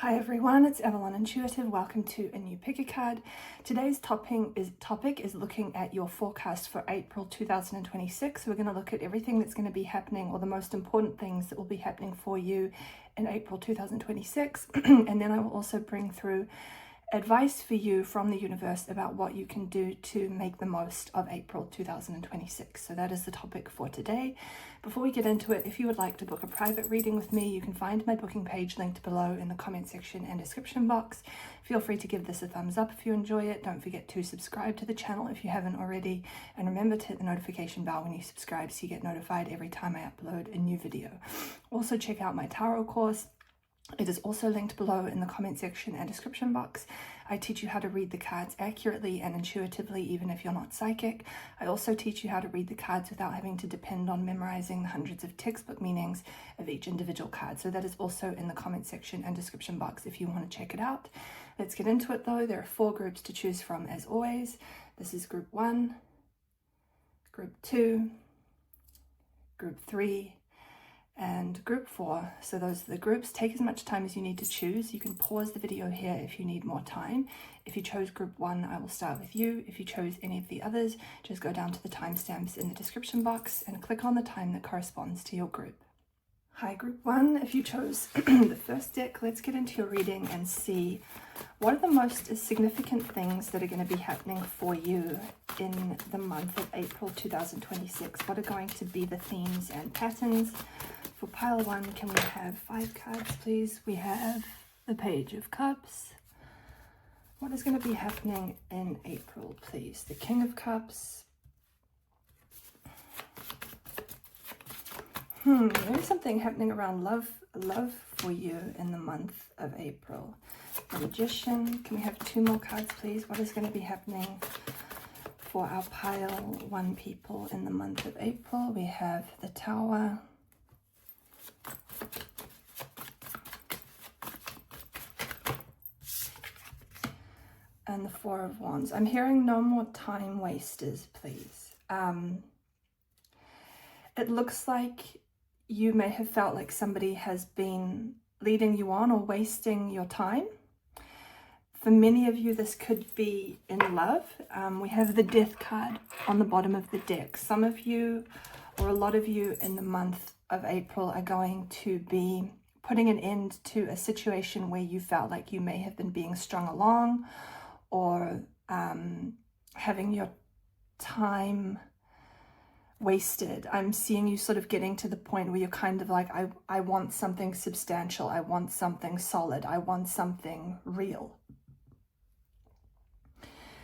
Hi everyone, it's Avalon Intuitive. Welcome to a new pick a card. Today's topic is looking at your forecast for April 2026. We're going to look at everything that's going to be happening, or the most important things that will be happening for you in April 2026. And then I will also bring through advice for you from the universe about what you can do to make the most of April 2026. So that is the topic for today. Before we get into it, if you would like to book a private reading with me, you can find my booking page linked below in the comment section and description box. Feel free to give this a thumbs up if you enjoy it. Don't forget to subscribe to the channel if you haven't already, and remember to hit the notification bell when you subscribe so you get notified every time I upload a new video. Also check out my tarot course. It is also linked below in the comment section and description box. I teach you how to read the cards accurately and intuitively, even if you're not psychic. I also teach you how to read the cards without having to depend on memorizing the hundreds of textbook meanings of each individual card. So that is also in the comment section and description box if you want to check it out. Let's get into it though. There are 4 groups to choose from as always. This is group 1, group 2, group 3, and group 4. So those are the groups. Take as much time as you need to choose. You can pause the video here if you need more time. If you chose group 1, I will start with you. If you chose any of the others, just go down to the timestamps in the description box and click on the time that corresponds to your group. Hi group 1, if you chose the first deck, let's get into your reading and see what are the most significant things that are going to be happening for you in the month of April 2026. What are going to be the themes and patterns? For pile 1, can we have 5 cards, please? We have the Page of Cups. What is going to be happening in April, please? The King of Cups. There's something happening around love for you in the month of April. The Magician. Can we have 2 more cards, please? What is going to be happening for our pile 1 people in the month of April? We have the Tower. And the 4 of Wands. I'm hearing no more time wasters, please. It looks like you may have felt like somebody has been leading you on or wasting your time. For many of you, this could be in love. We have the Death card on the bottom of the deck. Some of you, or a lot of you in the month of April, are going to be putting an end to a situation where you felt like you may have been being strung along, or having your time wasted. I'm seeing you sort of getting to the point where you're kind of like, I want something substantial, I want something solid, I want something real.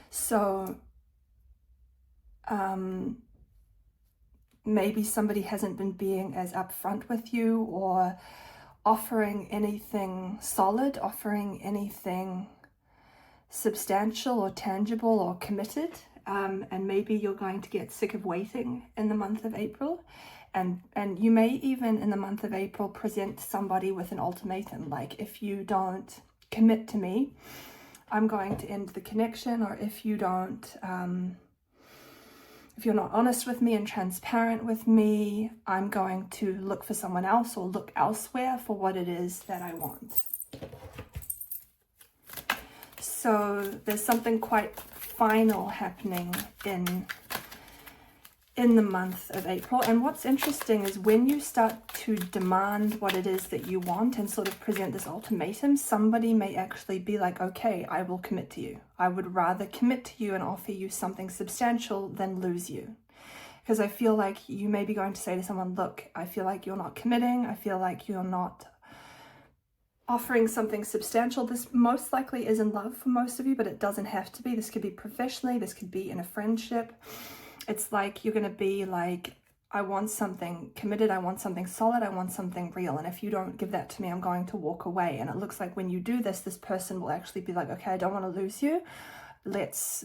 So maybe somebody hasn't been being as upfront with you, or offering anything solid, offering anything substantial or tangible or committed. And maybe you're going to get sick of waiting in the month of April, and you may even in the month of April present somebody with an ultimatum, like, if you don't commit to me, I'm going to end the connection, or if you don't, if you're not honest with me and transparent with me, I'm going to look for someone else or look elsewhere for what it is that I want. So there's something quite final happening in the month of April. And what's interesting is when you start to demand what it is that you want and sort of present this ultimatum, somebody may actually be like, okay, I will commit to you. I would rather commit to you and offer you something substantial than lose you. Because I feel like you may be going to say to someone, look, I feel like you're not committing. I feel like you're not offering something substantial. This most likely is in love for most of you, but it doesn't have to be. This could be professionally, this could be in a friendship. It's like you're going to be like, I want something committed, I want something solid, I want something real, and if you don't give that to me, I'm going to walk away. And it looks like when you do this, this person will actually be like, okay, I don't want to lose you, let's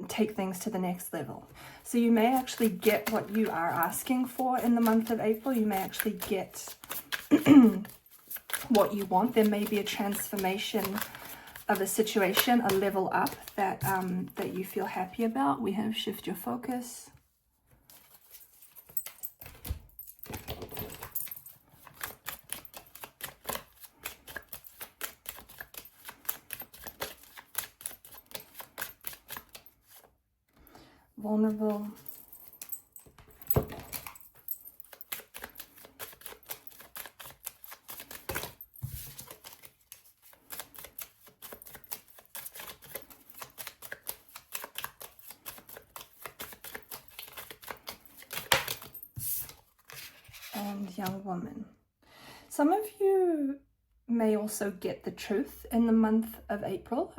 take things to the next level. So you may actually get what you are asking for in the month of April. You may actually get what you want. There may be a transformation of a situation, a level up that that you feel happy about. We have shift your focus. vulnerable, and young woman. Some of you may also get the truth in the month of April.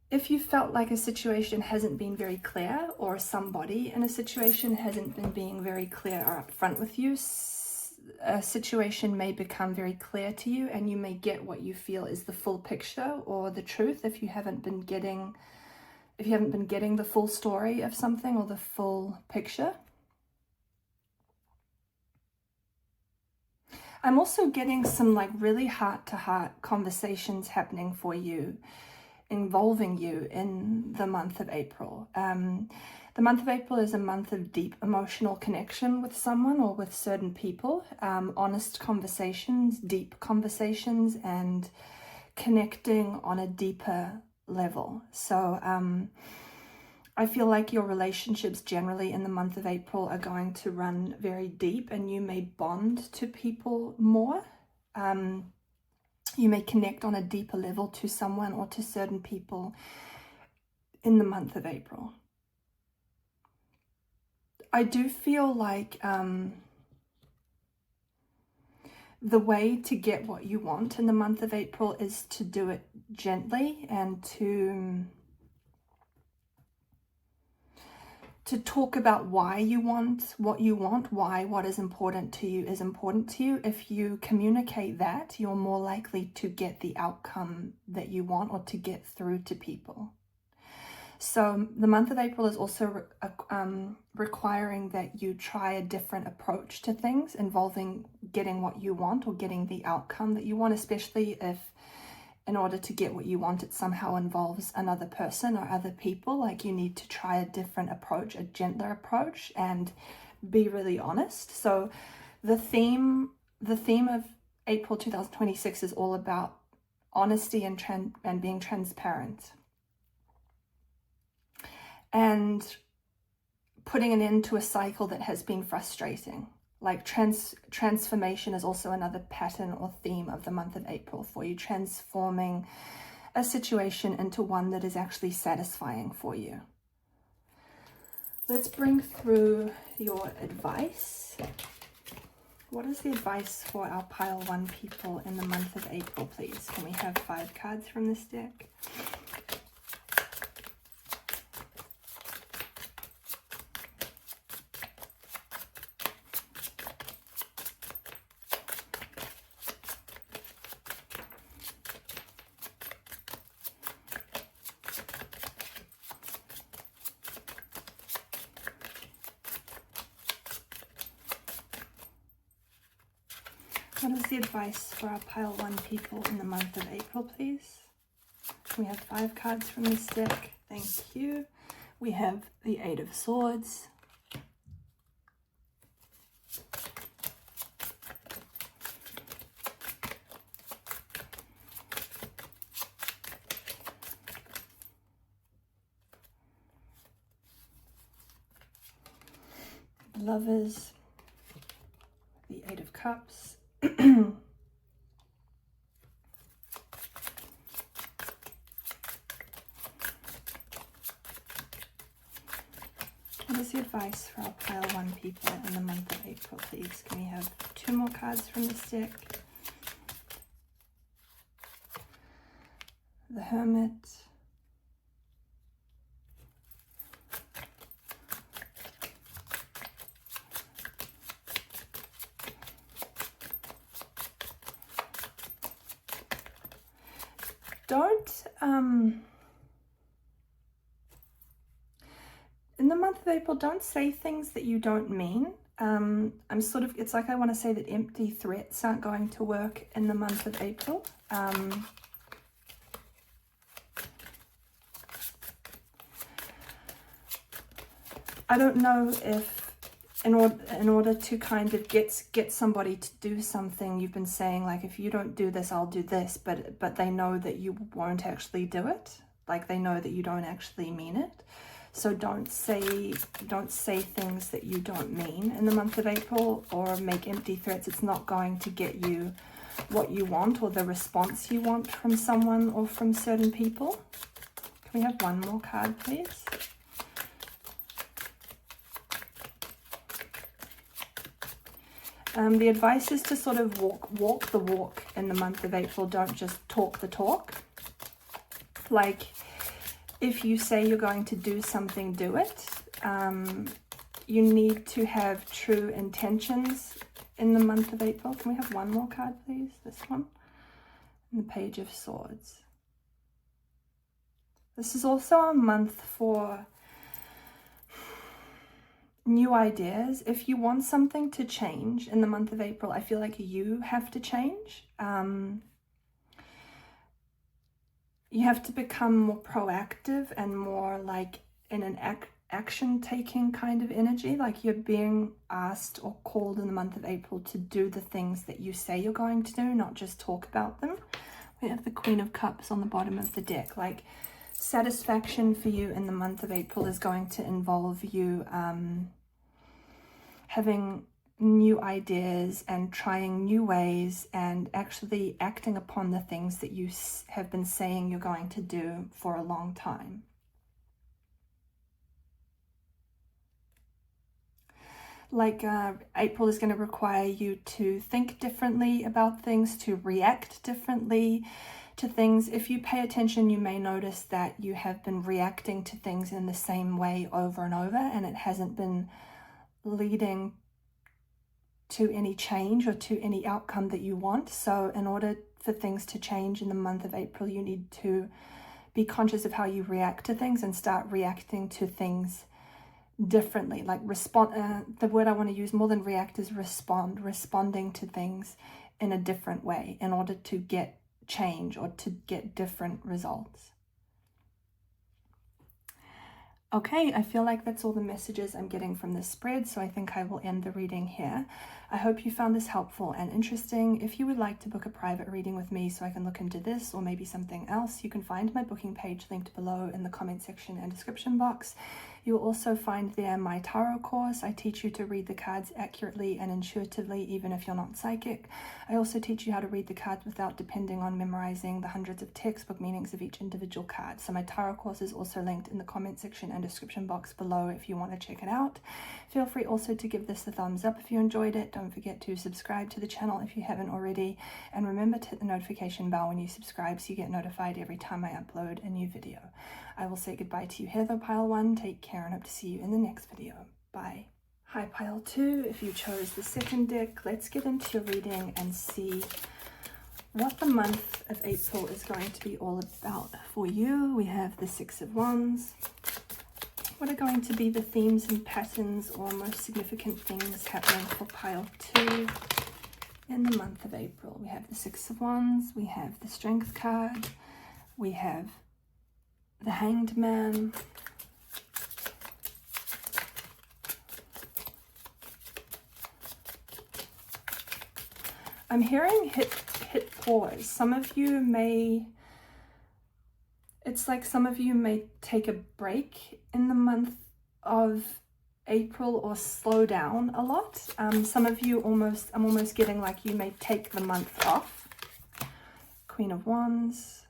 If you felt like a situation hasn't been very clear, or somebody in a situation hasn't been being very clear or upfront with you, a situation may become very clear to you, and you may get what you feel is the full picture or the truth if you haven't been getting the full story of something or the full picture. I'm also getting some like really heart-to-heart conversations happening for you, involving you in the month of April. The month of April is a month of deep emotional connection with someone or with certain people, honest conversations, deep conversations, and connecting on a deeper level. So I feel like your relationships generally in the month of April are going to run very deep, and you may bond to people more. You may connect on a deeper level to someone or to certain people in the month of April. I do feel like the way to get what you want in the month of April is to do it gently, and to talk about why you want what you want, why what is important to you is important to you. If you communicate that, you're more likely to get the outcome that you want, or to get through to people. So the month of April is also requiring that you try a different approach to things involving getting what you want or getting the outcome that you want, especially if in order to get what you want, it somehow involves another person or other people. Like, you need to try a different approach, a gentler approach, and be really honest. So the theme of April 2026 is all about honesty and being transparent, and putting an end to a cycle that has been frustrating. Like transformation is also another pattern or theme of the month of April for you, transforming a situation into one that is actually satisfying for you. Let's bring through your advice. What is the advice for our pile 1 people in the month of April, please? Can we have 5 cards from this deck? What is the advice for our pile 1 people in the month of April, please? We have 5 cards from this deck. Thank you. We have the 8 of Swords. Lovers. The 8 of Cups. What is the advice for our pile 1 people in the month of April, please? Can we have 2 more cards from this deck? The Hermit. In the month of April, don't say things that you don't mean. It's like I want to say that empty threats aren't going to work in the month of April. I don't know if in order to kind of get somebody to do something, you've been saying like, if you don't do this, I'll do this, but they know that you won't actually do it. Like, they know that you don't actually mean it. So don't say things that you don't mean in the month of April, or make empty threats. It's not going to get you what you want or the response you want from someone or from certain people. Can we have one more card, please? The advice is to sort of walk the walk in the month of April. Don't just talk the talk. Like, if you say you're going to do something, do it. You need to have true intentions in the month of April. Can we have one more card, please? This one. And the Page of Swords. This is also a month for new ideas. If you want something to change in the month of April, I feel like you have to change. You have to become more proactive and more like in an action-taking kind of energy. Like you're being asked or called in the month of April to do the things that you say you're going to do, not just talk about them. We have the Queen of Cups on the bottom of the deck. Like, satisfaction for you in the month of April is going to involve you having new ideas and trying new ways and actually acting upon the things that you have been saying you're going to do for a long time. Like April is going to require you to think differently about things, to react differently to things. If you pay attention, you may notice that you have been reacting to things in the same way over and over, and it hasn't been leading to any change or to any outcome that you want. So in order for things to change in the month of April, you need to be conscious of how you react to things and start reacting to things differently. Like the word I want to use more than react is responding to things in a different way in order to get change or to get different results. Okay, I feel like that's all the messages I'm getting from this spread, so I think I will end the reading here. I hope you found this helpful and interesting. If you would like to book a private reading with me so I can look into this or maybe something else, you can find my booking page linked below in the comment section and description box. You will also find there my tarot course. I teach you to read the cards accurately and intuitively, even if you're not psychic. I also teach you how to read the cards without depending on memorizing the hundreds of textbook meanings of each individual card. So my tarot course is also linked in the comment section and description box below if you want to check it out. Feel free also to give this a thumbs up if you enjoyed it. Don't forget to subscribe to the channel if you haven't already. And remember to hit the notification bell when you subscribe so you get notified every time I upload a new video. I will say goodbye to you here though, Pile 1. Take care and hope to see you in the next video. Bye. Hi, Pile 2. If you chose the second deck, let's get into your reading and see what the month of April is going to be all about for you. We have the Six of Wands. What are going to be the themes and patterns or most significant things happening for Pile 2 in the month of April? We have the Six of Wands. We have the Strength card. We have the Hanged Man. I'm hearing hit pause. Some of you may, it's like some of you may take a break in the month of April or slow down a lot. Some of you I'm almost getting like you may take the month off. Queen of Wands.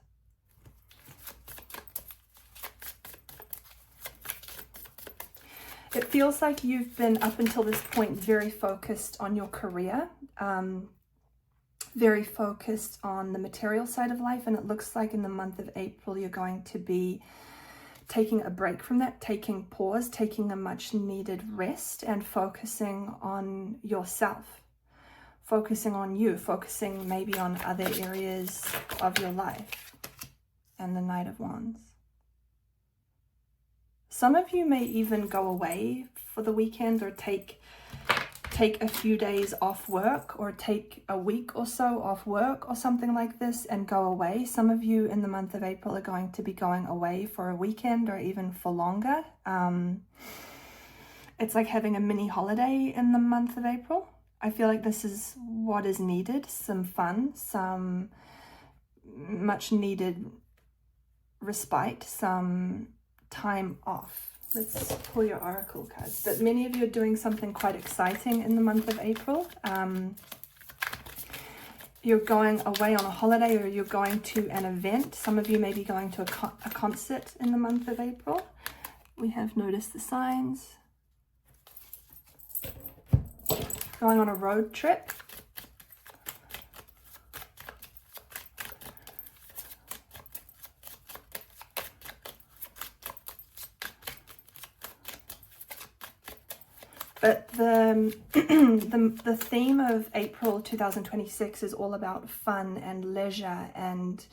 It feels like you've been, up until this point, very focused on your career, very focused on the material side of life, and it looks like in the month of April you're going to be taking a break from that, taking pause, taking a much needed rest and focusing on yourself, focusing on you, focusing maybe on other areas of your life. And the Knight of Wands. Some of you may even go away for the weekend or take a few days off work or take a week or so off work or something like this and go away. Some of you in the month of April are going to be going away for a weekend or even for longer. It's like having a mini holiday in the month of April. I feel like this is what is needed. Some fun, some much needed respite, some time off. Let's pull your oracle cards. But many of you are doing something quite exciting in the month of April. You're going away on a holiday, or you're going to an event. Some of you may be going to a concert in the month of April. We have noticed the signs. Going on a road trip. But the theme of April 2026 is all about fun and leisure and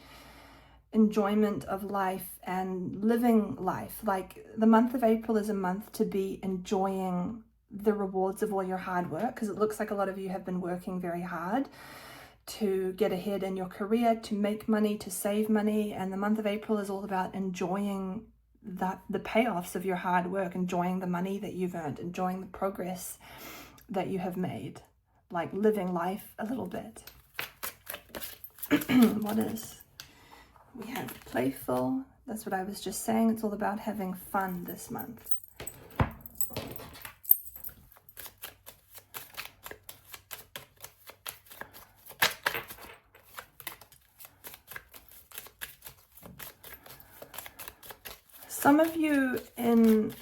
enjoyment of life and living life. Like, the month of April is a month to be enjoying the rewards of all your hard work, because it looks like a lot of you have been working very hard to get ahead in your career, to make money, to save money. And the month of April is all about enjoying the payoffs of your hard work, enjoying the money that you've earned, enjoying the progress that you have made, like living life a little bit. What is? We have playful. That's what I was just saying. It's all about having fun this month. Some of you in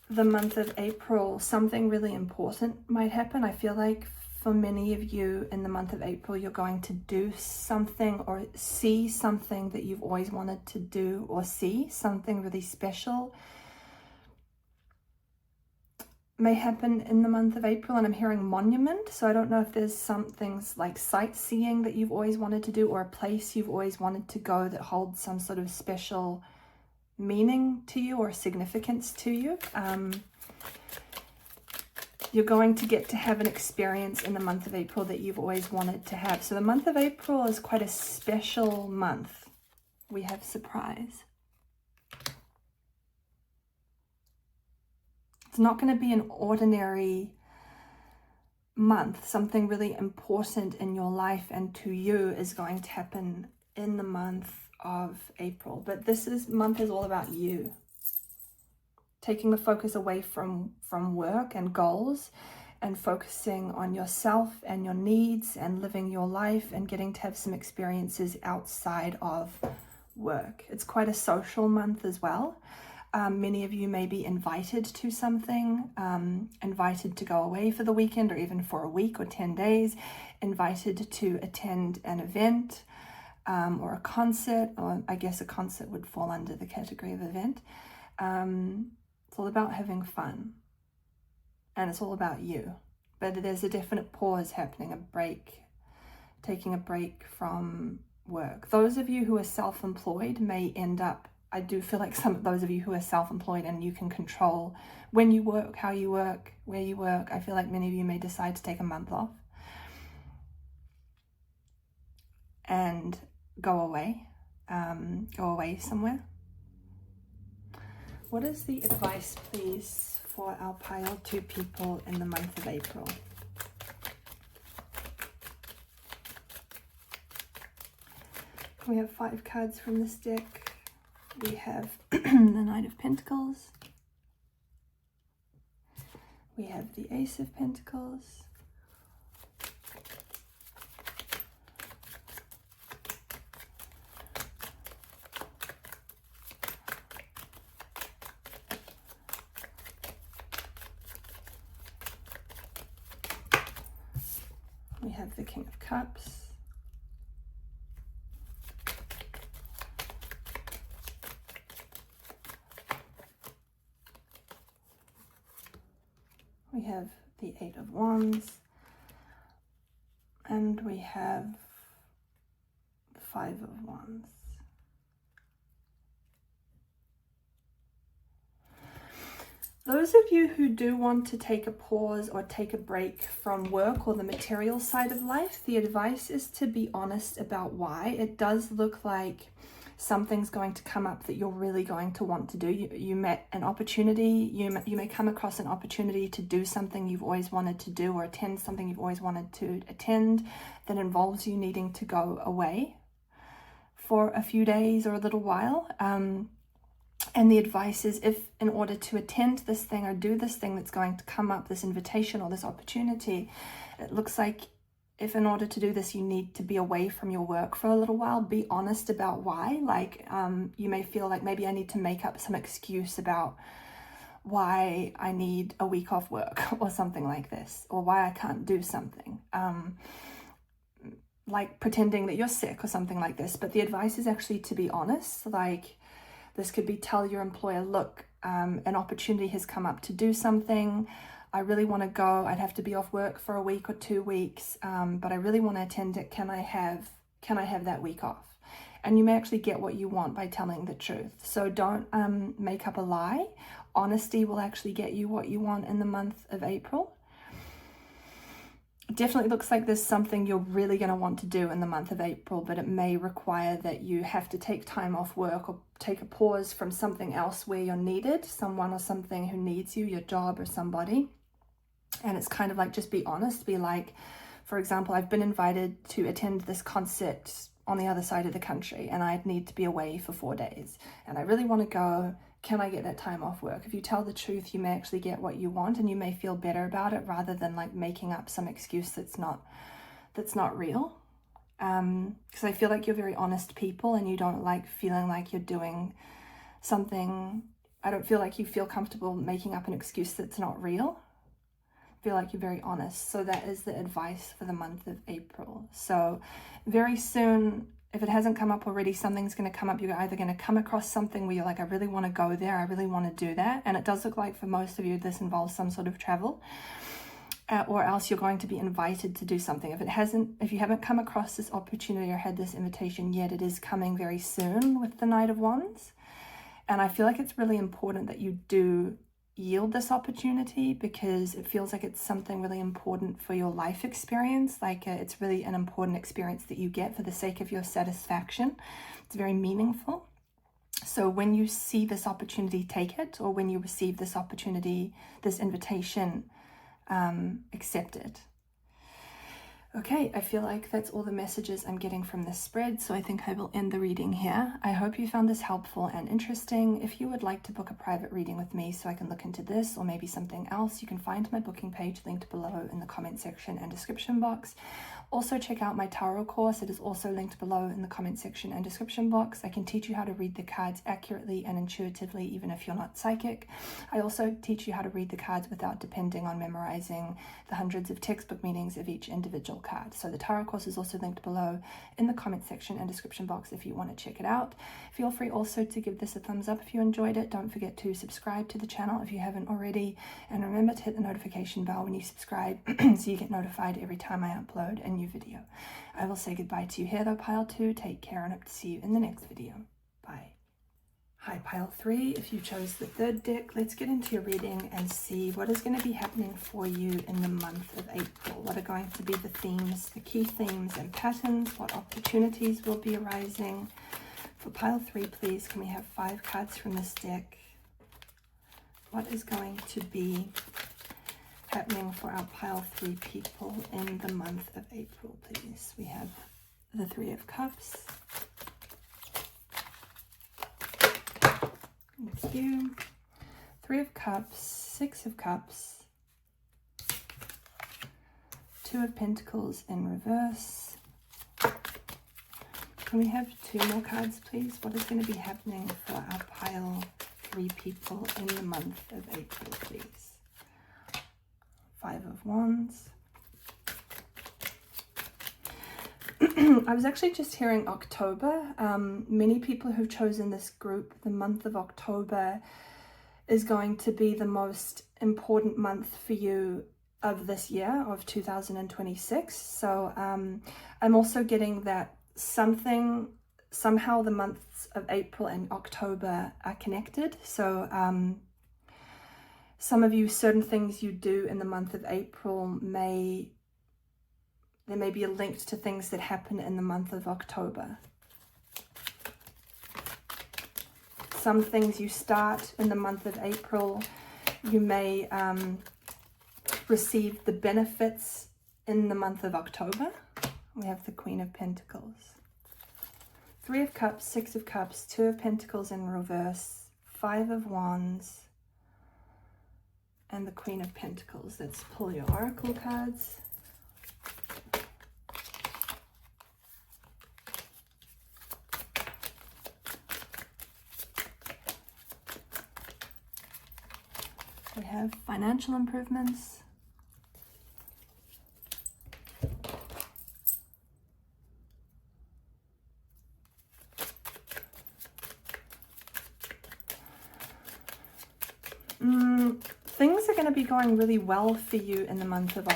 the month of April, something really important might happen. I feel like for many of you in the month of April, you're going to do something or see something that you've always wanted to do or see. Something really special may happen in the month of April, and I'm hearing monument. So I don't know if there's some things like sightseeing that you've always wanted to do, or a place you've always wanted to go that holds some sort of special meaning to you or significance to you. You're going to get to have an experience in the month of April that you've always wanted to have. So the month of April is quite a special month. We have surprise. It's not going to be an ordinary month. Something really important in your life and to you is going to happen in the month of April. But this month is all about you. Taking the focus away from work and goals, and focusing on yourself and your needs and living your life and getting to have some experiences outside of work. It's quite a social month as well. Many of you may be invited to something, invited to go away for the weekend or even for a week or 10 days, invited to attend an event or a concert, or I guess a concert would fall under the category of event. It's all about having fun, and it's all about you. But there's a definite pause happening, a break, taking a break from work. Those of you who are self-employed may end up, I do feel like some of those of you who are self-employed and you can control when you work, how you work, where you work, I feel like many of you may decide to take a month off and go away somewhere. What is the advice, please, for our pile 2 people in the month of April? We have 5 cards from this deck. We have the Knight of Pentacles. We have the Ace of Pentacles. We have the King of Cups. We have the 8 of Wands. And we have the 5 of Wands. Those of you who do want to take a pause or take a break from work or the material side of life, the advice is to be honest about why. It does look like something's going to come up that you're really going to want to do. You met an opportunity, you may come across an opportunity to do something you've always wanted to do, or attend something you've always wanted to attend, that involves you needing to go away for a few days or a little while. And the advice is, if in order to attend this thing or do this thing that's going to come up, this invitation or this opportunity, it looks like if in order to do this, you need to be away from your work for a little while, be honest about why. Like you may feel like maybe I need to make up some excuse about why I need a week off work or something like this, or why I can't do something. Like pretending that you're sick or something like this. But the advice is actually to be honest. Like this could be, tell your employer, look, an opportunity has come up to do something. I really want to go. I'd have to be off work for a week or 2 weeks, but I really want to attend it. Can I have that week off? And you may actually get what you want by telling the truth. So don't make up a lie. Honesty will actually get you what you want in the month of April. It definitely looks like there's something you're really going to want to do in the month of April, but it may require that you have to take time off work or take a pause from something else where you're needed, someone or something who needs you, your job or somebody. And it's kind of like, just be honest, be like, for example, I've been invited to attend this concert on the other side of the country and I'd need to be away for 4 days and I really want to go. Can I get that time off work? If you tell the truth, you may actually get what you want and you may feel better about it rather than like making up some excuse that's not real. Because I feel like you're very honest people and you don't like feeling like you're doing something. I don't feel like you feel comfortable making up an excuse that's not real. I feel like you're very honest. So that is the advice for the month of April. So very soon, if it hasn't come up already, something's going to come up. You're either going to come across something where you're like, I really want to go there. I really want to do that. And it does look like for most of you, this involves some sort of travel. Or else you're going to be invited to do something. If you haven't come across this opportunity or had this invitation yet, it is coming very soon with the Knight of Wands. And I feel like it's really important that you do yield this opportunity because it feels like it's something really important for your life experience. Like it's really an important experience that you get for the sake of your satisfaction. It's very meaningful. So when you see this opportunity, take it, or when you receive this opportunity, this invitation, accept it. Okay, I feel like that's all the messages I'm getting from this spread, so I think I will end the reading here. I hope you found this helpful and interesting. If you would like to book a private reading with me so I can look into this or maybe something else, you can find my booking page linked below in the comment section and description box. Also check out my tarot course. It is also linked below in the comment section and description box. I can teach you how to read the cards accurately and intuitively, even if you're not psychic. I also teach you how to read the cards without depending on memorizing the hundreds of textbook meanings of each individual card. So the tarot course is also linked below in the comment section and description box if you want to check it out. Feel free also to give this a thumbs up if you enjoyed it. Don't forget to subscribe to the channel if you haven't already. And remember to hit the notification bell when you subscribe so you get notified every time I upload a new video. I will say goodbye to you here though, Pile 2. Take care and hope to see you in the next video. Bye. Hi Pile 3, if you chose the third deck, let's get into your reading and see what is going to be happening for you in the month of April. What are going to be the themes, the key themes and patterns? What opportunities will be arising? For Pile 3, please, can we have 5 cards from this deck? What is going to be happening for our Pile 3 people in the month of April, please? We have the 3 of Cups. Thank you. 3 of Cups, 6 of Cups, 2 of Pentacles in reverse. Can we have 2 more cards, please? What is going to be happening for our Pile 3 people in the month of April, please? 5 of Wands. I was actually just hearing October. Many people who've chosen this group, the month of October is going to be the most important month for you of this year, of 2026. So I'm also getting that somehow the months of April and October are connected. So some of you, certain things you do in the month of April there may be a link to things that happen in the month of October. Some things you start in the month of April, you may receive the benefits in the month of October. We have the Queen of Pentacles. 3 of Cups, 6 of Cups, 2 of Pentacles in reverse, Five of Wands, and the Queen of Pentacles. Let's pull your oracle cards. We have financial improvements. Things are going to be going really well for you in the month of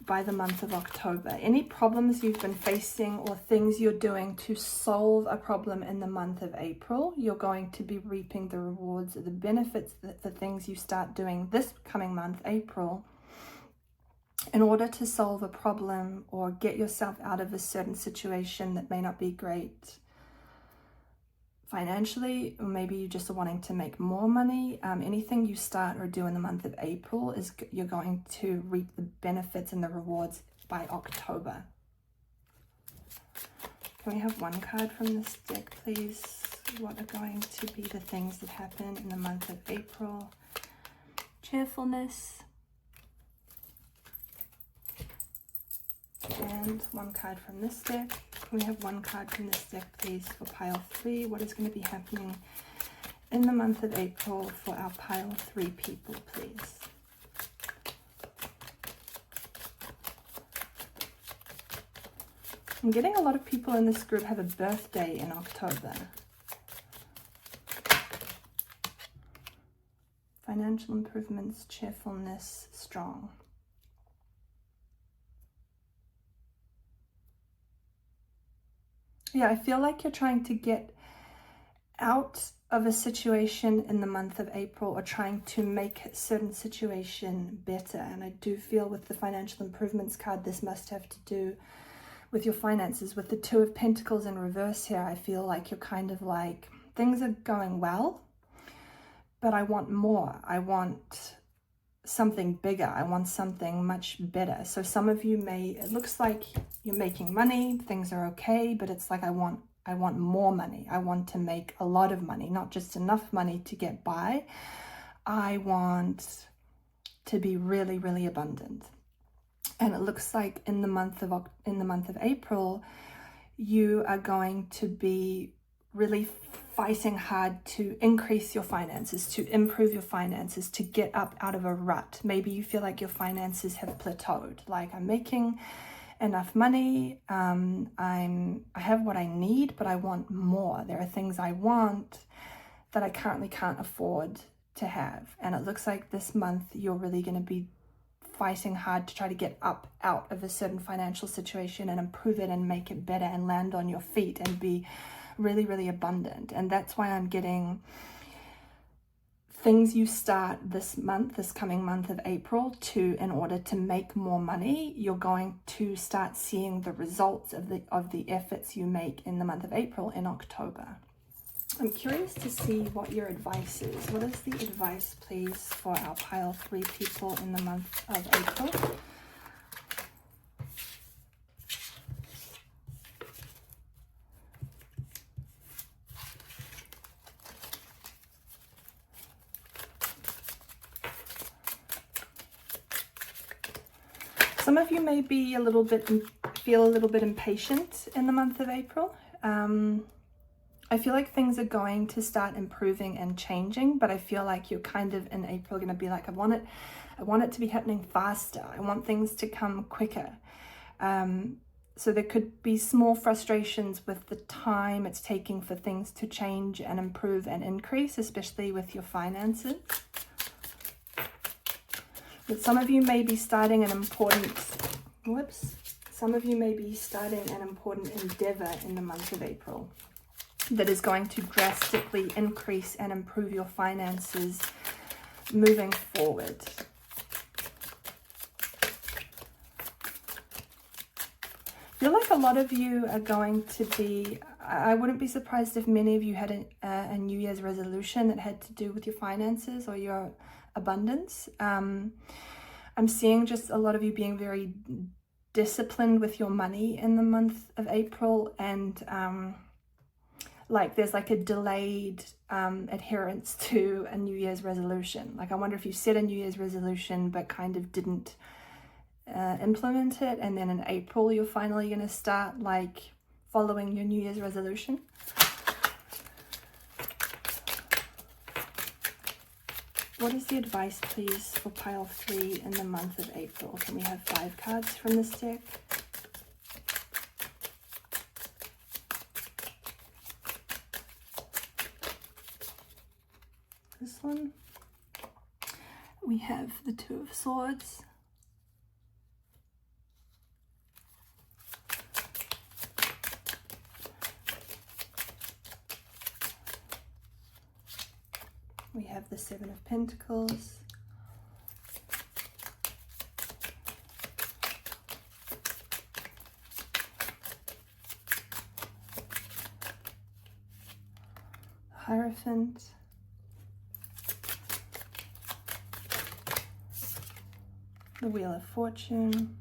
by the month of October. Any problems you've been facing or things you're doing to solve a problem in the month of April, you're going to be reaping the rewards, the benefits, the things you start doing this coming month, April, in order to solve a problem or get yourself out of a certain situation that may not be great financially, or maybe you just are wanting to make more money. Anything you start or do in the month of April, you're going to reap the benefits and the rewards by October. Can we have one card from this deck, please? What are going to be the things that happen in the month of April? Cheerfulness. And one card from this deck. Can we have one card from this deck, please, for pile 3? What is going to be happening in the month of April for our pile 3 people, please? I'm getting a lot of people in this group have a birthday in October. Financial improvements, cheerfulness, strong. Yeah, I feel like you're trying to get out of a situation in the month of April, or trying to make a certain situation better. And I do feel with the financial improvements card, this must have to do with your finances. With the Two of Pentacles in reverse here, I feel like you're kind of like, things are going well, but I want more. I want something bigger. I want something much better. So some of you it looks like you're making money, things are okay, but it's like, I want more money. I want to make a lot of money, not just enough money to get by. I want to be really, really abundant. And it looks like in the month of April, you are going to be really fighting hard to increase your finances, to improve your finances, to get up out of a rut. Maybe you feel like your finances have plateaued. Like, I'm making enough money, I have what I need, but I want more. There are things I want that I currently can't afford to have. And it looks like this month you're really going to be fighting hard to try to get up out of a certain financial situation and improve it and make it better and land on your feet and be really, really abundant. And that's why I'm getting things you start this month, this coming month of April, in order to make more money. You're going to start seeing the results of the efforts you make in the month of April in October. I'm curious to see what your advice is. What is the advice, please, for our pile 3 people in the month of April? Some of you may be feel a little bit impatient in the month of April. I feel like things are going to start improving and changing, but I feel like you're kind of in April going to be like, I want it to be happening faster. I want things to come quicker. So there could be small frustrations with the time it's taking for things to change and improve and increase, especially with your finances. But some of you may be starting an important, endeavor in the month of April that is going to drastically increase and improve your finances moving forward. I feel like a lot of you are going to be, I wouldn't be surprised if many of you had a New Year's resolution that had to do with your finances or your abundance. I'm seeing just a lot of you being very disciplined with your money in the month of April, and like there's like a delayed adherence to a New Year's resolution. Like I wonder if you set a New Year's resolution but kind of didn't implement it, and then in April you're finally going to start like following your New Year's resolution. What is the advice, please, for pile 3 in the month of April? Can we have 5 cards from this deck? This one. We have the 2 of Swords. We have the 7 of Pentacles. Hierophant. The Wheel of Fortune.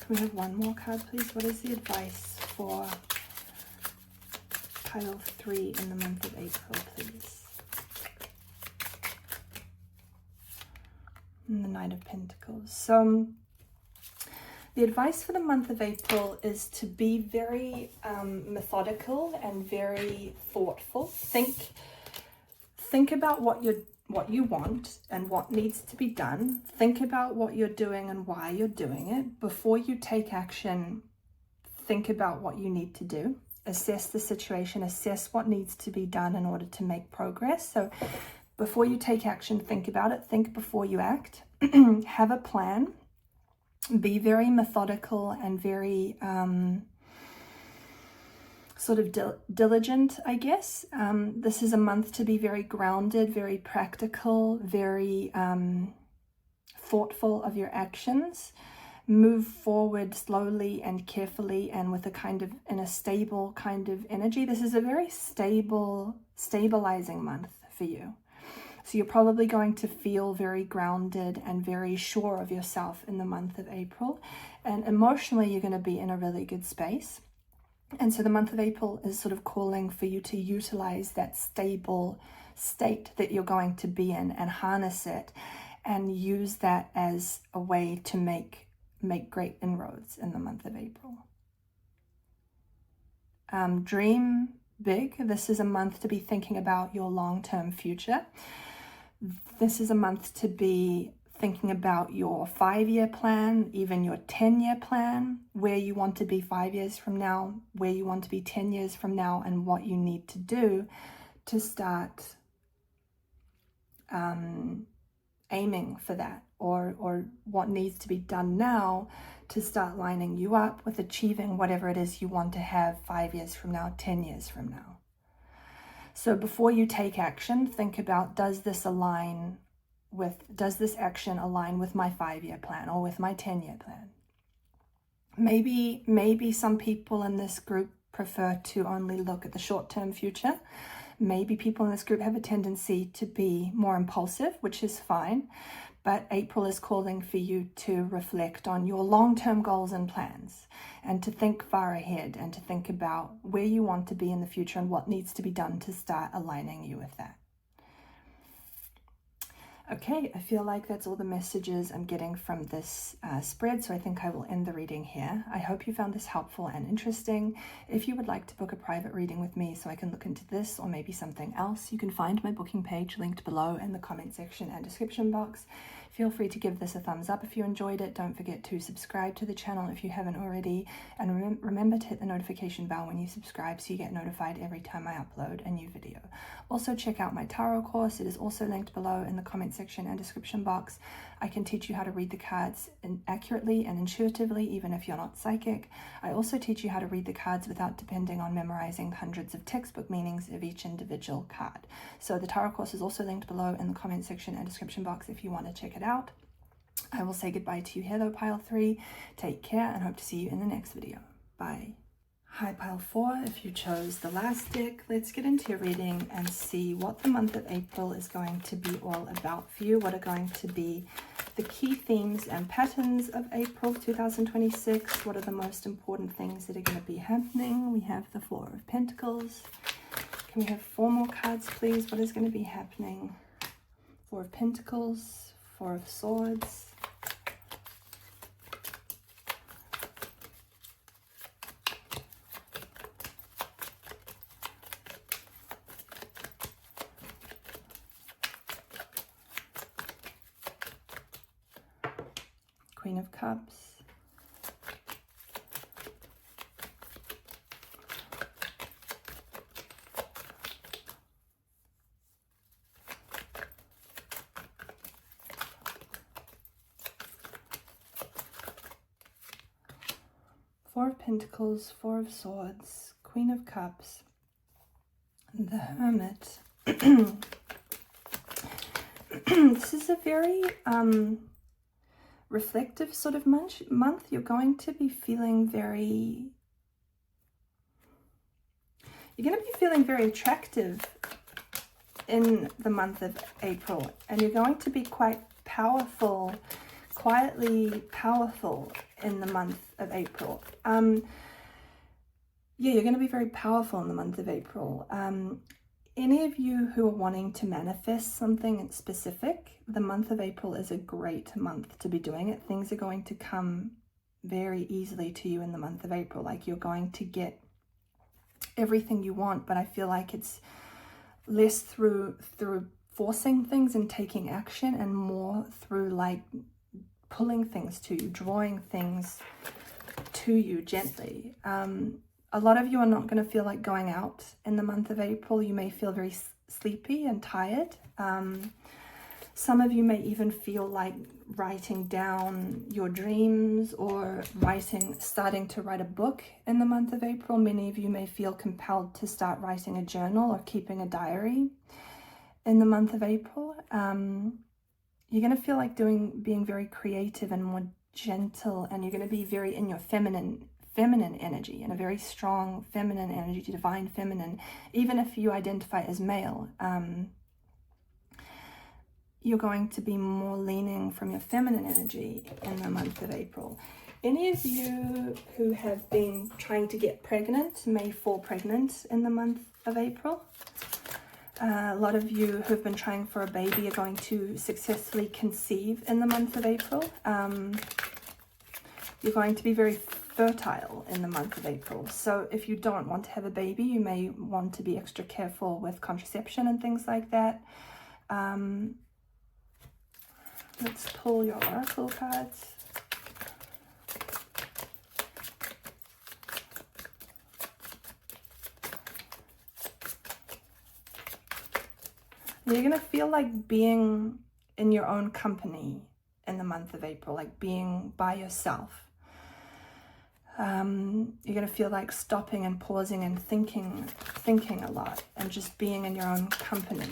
Can we have one more card, please? What is the advice for pile 3 in the month of April, please? And the Knight of Pentacles. So the advice for the month of April is to be very methodical and very thoughtful. Think about what you want and what needs to be done. Think about what you're doing and why you're doing it. Before you take action, think about what you need to do. Assess the situation, assess what needs to be done in order to make progress. So before you take action, think about it. Think before you act. Have a plan. Be very methodical and very sort of diligent, I guess. This is a month to be very grounded, very practical, very thoughtful of your actions. Move forward slowly and carefully and with a kind of, in a stable kind of energy. This is a very stabilizing month for you. So you're probably going to feel very grounded and very sure of yourself in the month of April. And emotionally, you're going to be in a really good space. And so the month of April is sort of calling for you to utilize that stable state that you're going to be in and harness it and use that as a way to make great inroads in the month of April. Dream big. This is a month to be thinking about your long-term future. This is a month to be thinking about your 5-year plan, even your 10-year plan, where you want to be 5 years from now, where you want to be 10 years from now, and what you need to do to start aiming for that, or what needs to be done now to start lining you up with achieving whatever it is you want to have 5 years from now, 10 years from now. So before you take action, think about, does this action align with my 5-year plan or with my 10-year plan? Maybe some people in this group prefer to only look at the short-term future. Maybe people in this group have a tendency to be more impulsive, which is fine. But April is calling for you to reflect on your long-term goals and plans, and to think far ahead and to think about where you want to be in the future and what needs to be done to start aligning you with that. Okay, I feel like that's all the messages I'm getting from this spread, so I think I will end the reading here. I hope you found this helpful and interesting. If you would like to book a private reading with me so I can look into this or maybe something else, you can find my booking page linked below in the comment section and description box. Feel free to give this a thumbs up if you enjoyed it. Don't forget to subscribe to the channel if you haven't already. And remember to hit the notification bell when you subscribe so you get notified every time I upload a new video. Also check out my tarot course. It is also linked below in the comment section and description box. I can teach you how to read the cards accurately and intuitively, even if you're not psychic. I also teach you how to read the cards without depending on memorizing hundreds of textbook meanings of each individual card. So the tarot course is also linked below in the comment section and description box if you want to check it out. I will say goodbye to you here though, Pile 3. Take care and hope to see you in the next video. Bye. High pile 4, if you chose the last deck, let's get into your reading and see what the month of April is going to be all about for you. What are going to be the key themes and patterns of April 2026? What are the most important things that are going to be happening? We have the Four of Pentacles. Can we have 4 more cards, please? What is going to be happening? Four of Pentacles, Four of Swords, Queen of Cups, Four of Pentacles, Four of Swords, Queen of Cups, the Hermit. This is a very reflective sort of month. You're going to be feeling very attractive in the month of April, and you're going to be quite powerful, quietly powerful in the month of April. Yeah, you're going to be very powerful in the month of April. Any of you who are wanting to manifest something specific, the month of April is a great month to be doing it. Things are going to come very easily to you in the month of April. Like, you're going to get everything you want, but I feel like it's less through forcing things and taking action, and more through like pulling things to you, drawing things to you gently. A lot of you are not going to feel like going out in the month of April. You may feel very sleepy and tired. Some of you may even feel like writing down your dreams or starting to write a book in the month of April. Many of you may feel compelled to start writing a journal or keeping a diary in the month of April. You're going to feel like being very creative and more gentle, and you're going to be very in your feminine energy, and a very strong feminine energy, divine feminine. Even if you identify as male, you're going to be more leaning from your feminine energy in the month of April. Any of you who have been trying to get pregnant may fall pregnant in the month of April. A lot of you who have been trying for a baby are going to successfully conceive in the month of April. You're going to be very fertile in the month of April. So if you don't want to have a baby, you may want to be extra careful with contraception and things like that. Let's pull your oracle cards. You're going to feel like being in your own company in the month of April, like being by yourself. You're going to feel like stopping and pausing and thinking a lot, and just being in your own company.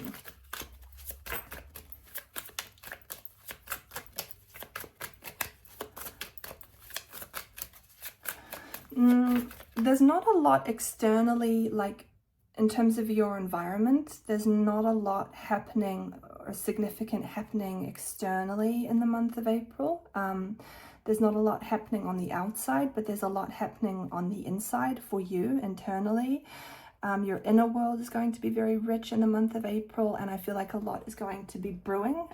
There's not a lot externally, like in terms of your environment, there's not a lot happening or significant happening externally in the month of April. There's not a lot happening on the outside, but there's a lot happening on the inside for you internally. Your inner world is going to be very rich in the month of April, and I feel like a lot is going to be brewing.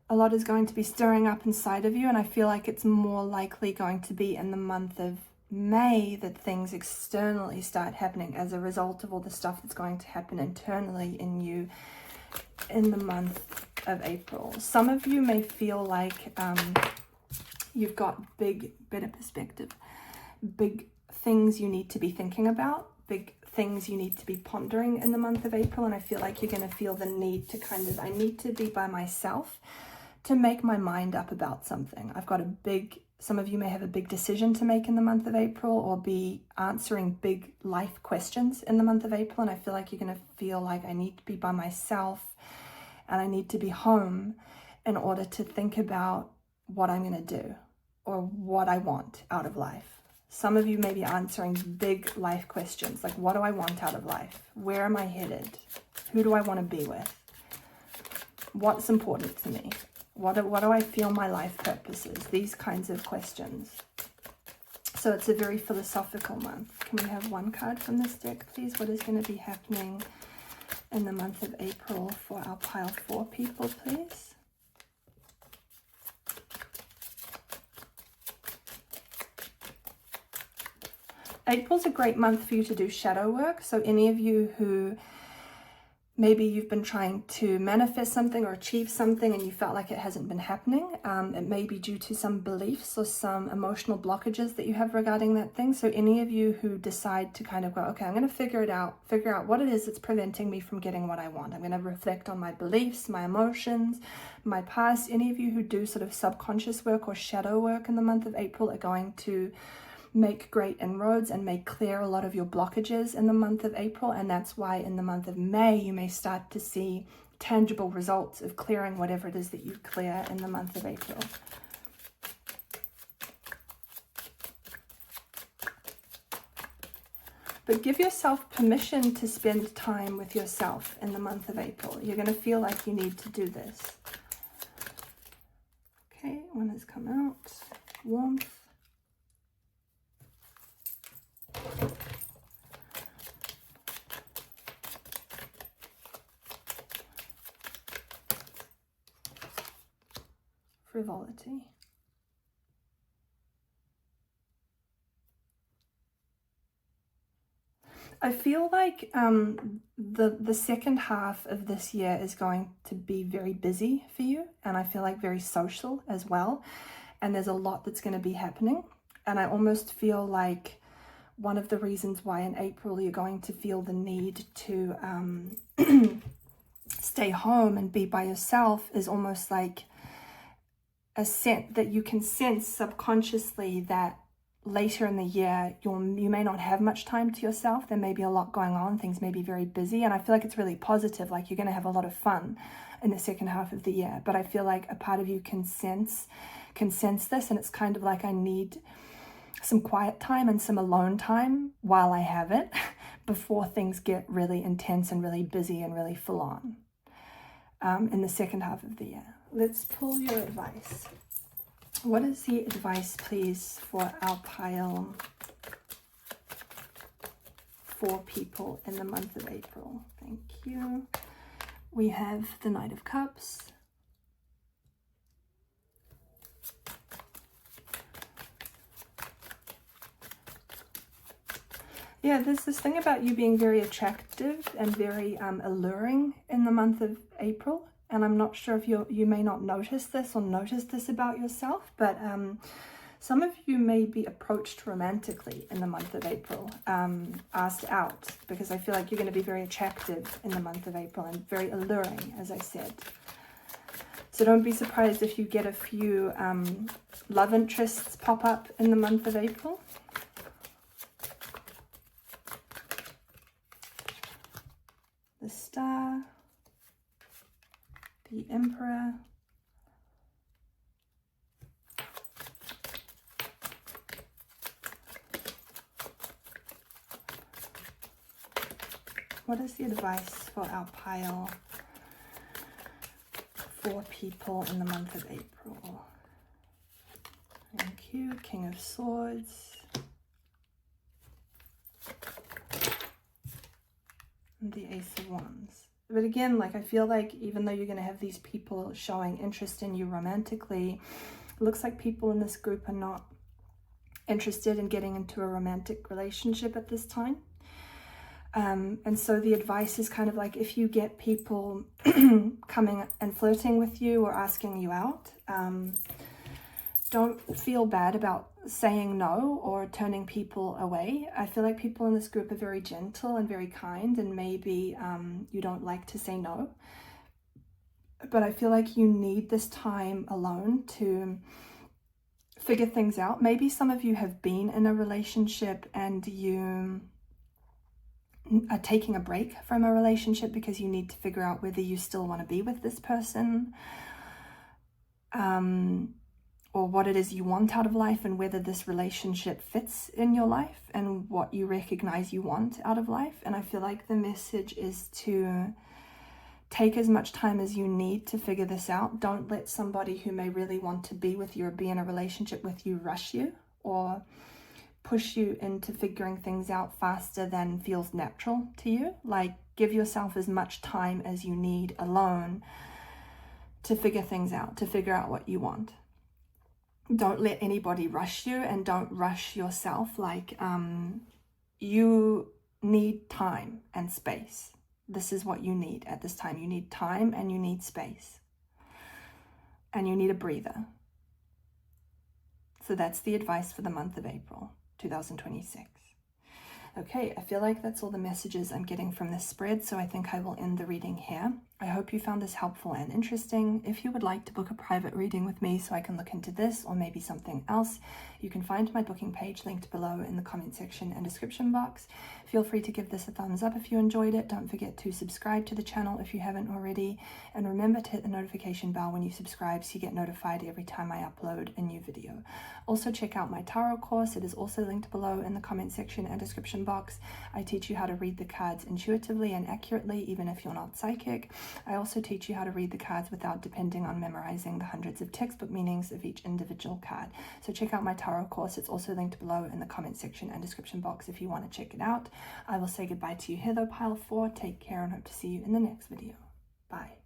A lot is going to be stirring up inside of you, and I feel like it's more likely going to be in the month of May that things externally start happening as a result of all the stuff that's going to happen internally in you in the month of April. Some of you may feel like you've got better perspective, big things you need to be thinking about, big things you need to be pondering in the month of April, and I feel like you're going to feel the need to I need to be by myself to make my mind up about something. Some of you may have a big decision to make in the month of April, or be answering big life questions in the month of April, and I feel like you're going to feel like I need to be by myself and I need to be home in order to think about what I'm going to do or what I want out of life. Some of you may be answering big life questions, like what do I want out of life? Where am I headed? Who do I want to be with? What's important to me? What do I feel my life purpose is? These kinds of questions. So it's a very philosophical month. Can we have one card from this deck, please? What is going to be happening in the month of April for our pile 4 people, please? April's a great month for you to do shadow work. So any of you who maybe you've been trying to manifest something or achieve something and you felt like it hasn't been happening, it may be due to some beliefs or some emotional blockages that you have regarding that thing. So any of you who decide to kind of go, okay, I'm going to figure out what it is that's preventing me from getting what I want. I'm going to reflect on my beliefs, my emotions, my past. Any of you who do sort of subconscious work or shadow work in the month of April are going to make great inroads and make clear a lot of your blockages in the month of April. And that's why in the month of May, you may start to see tangible results of clearing whatever it is that you clear in the month of April. But give yourself permission to spend time with yourself in the month of April. You're going to feel like you need to do this. Okay, one has come out. Warmth. Frivolity. I feel like the second half of this year is going to be very busy for you, and I feel like very social as well, and there's a lot that's going to be happening, and I almost feel like one of the reasons why in April you're going to feel the need to stay home and be by yourself is almost like a sense that you can sense subconsciously that later in the year you may not have much time to yourself. There may be a lot going on, things may be very busy, and I feel like it's really positive, like you're going to have a lot of fun in the second half of the year. But I feel like a part of you can sense this, and it's kind of like I need some quiet time and some alone time while I have it before things get really intense and really busy and really full on in the second half of the year. Let's pull your advice. What is the advice, please, for our pile 4 people in the month of April? Thank you. We have the Knight of Cups. Yeah, there's this thing about you being very attractive and very alluring in the month of April. And I'm not sure if you may not notice this about yourself, but some of you may be approached romantically in the month of April, asked out, because I feel like you're going to be very attractive in the month of April and very alluring, as I said. So don't be surprised if you get a few love interests pop up in the month of April. The Star. The Emperor. What is the advice for our pile 4 people in the month of April? Thank you. King of Swords. And the Ace of Wands. But again, like I feel like even though you're going to have these people showing interest in you romantically, it looks like people in this group are not interested in getting into a romantic relationship at this time. And so the advice is kind of like if you get people coming and flirting with you or asking you out, don't feel bad about saying no or turning people away. I feel like people in this group are very gentle and very kind, and maybe you don't like to say no. But I feel like you need this time alone to figure things out. Maybe some of you have been in a relationship and you are taking a break from a relationship because you need to figure out whether you still want to be with this person. or what it is you want out of life, and whether this relationship fits in your life and what you recognize you want out of life. And I feel like the message is to take as much time as you need to figure this out. Don't let somebody who may really want to be with you or be in a relationship with you rush you or push you into figuring things out faster than feels natural to you. Like, give yourself as much time as you need alone to figure things out, to figure out what you want. Don't let anybody rush you, and don't rush yourself. Like, you need time and space. This is what you need at this time. You need time and you need space. And you need a breather. So that's the advice for the month of April 2026. Okay, I feel like that's all the messages I'm getting from this spread, so I think I will end the reading here. I hope you found this helpful and interesting. If you would like to book a private reading with me so I can look into this or maybe something else, you can find my booking page linked below in the comment section and description box. Feel free to give this a thumbs up if you enjoyed it. Don't forget to subscribe to the channel if you haven't already. And remember to hit the notification bell when you subscribe so you get notified every time I upload a new video. Also check out my tarot course. It is also linked below in the comment section and description box. I teach you how to read the cards intuitively and accurately, even if you're not psychic. I also teach you how to read the cards without depending on memorizing the hundreds of textbook meanings of each individual card. So check out my tarot course. It's also linked below in the comment section and description box if you want to check it out. I will say goodbye to you here though, pile 4. Take care and hope to see you in the next video. Bye.